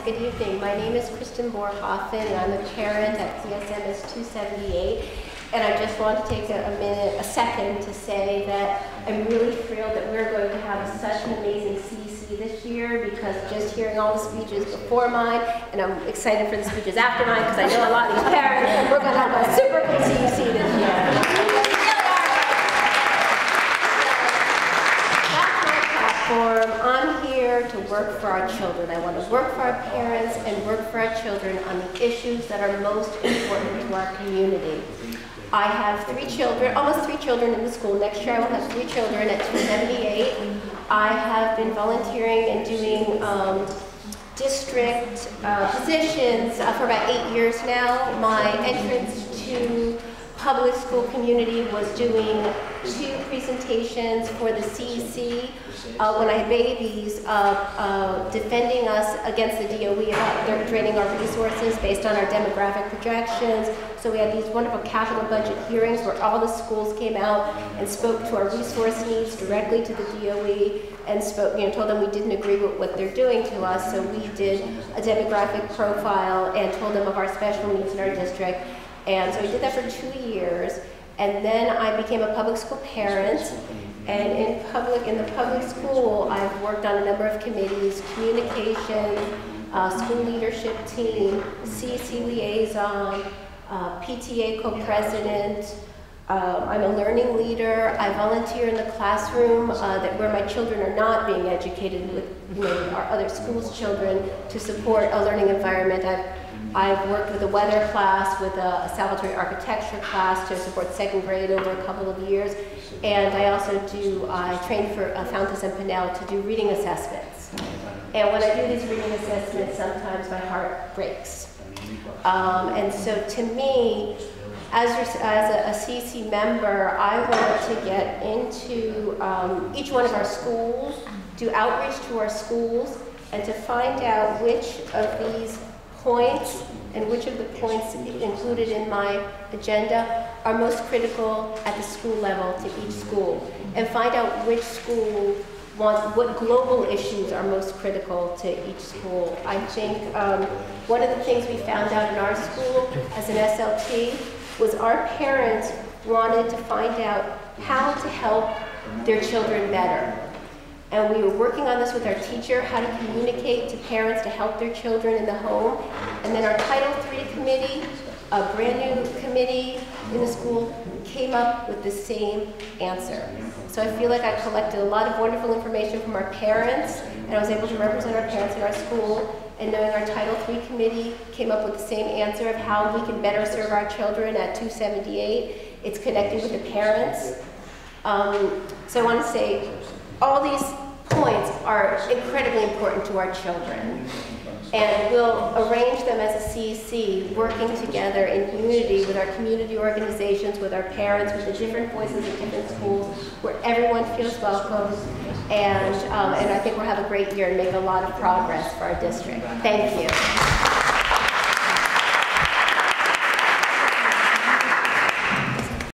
good evening. My name is Kristen Borhoffen, and I'm a parent at PSMS 278. And I just want to take a second to say that I'm really thrilled that we're going to have such an amazing CC this year, because just hearing all the speeches before mine, and I'm excited for the speeches after mine because I know a lot of these parents, we're going to have a super cool CC this year. I'm here to work for our children. I want to work for our parents and work for our children on the issues that are most important to our community. I have 3 children, almost 3 children in the school. Next year I will have 3 children at 278. I have been volunteering and doing district positions for about 8 years now. My entrance to public school community was doing 2 presentations for the CEC when I had babies, defending us against the DOE about their draining our resources based on our demographic projections. So we had these wonderful capital budget hearings where all the schools came out and spoke to our resource needs directly to the DOE and spoke, told them we didn't agree with what they're doing to us. So we did a demographic profile and told them of our special needs in our district. And so we did that for 2 years, and then I became a public school parent. And in the public school, I've worked on a number of committees: communication, school leadership team, CC liaison, PTA co-president. I'm a learning leader. I volunteer in the classroom where my children are not being educated with our other schools' children to support a learning environment. I've worked with a weather class, with a Salvatore architecture class to support 2nd grade over a couple of years. And I also I trained for Fountas and Pinnell to do reading assessments. And when I do these reading assessments, sometimes my heart breaks. And so to me, as a CC member, I want to get into each one of our schools, do outreach to our schools, and to find out which of these points and which of the points included in my agenda are most critical at the school level to each school, and find out which school what global issues are most critical to each school. I think one of the things we found out in our school as an SLT was our parents wanted to find out how to help their children better. And we were working on this with our teacher, how to communicate to parents to help their children in the home. And then our Title III committee, a brand new committee in the school, came up with the same answer. So I feel like I collected a lot of wonderful information from our parents, and I was able to represent our parents in our school. And knowing our Title III committee came up with the same answer of how we can better serve our children at 278. It's connecting with the parents. So I want to say, all these points are incredibly important to our children. And we'll arrange them as a CEC, working together in unity with our community organizations, with our parents, with the different voices of different schools, where everyone feels welcome. And I think we'll have a great year and make a lot of progress for our district. Thank you.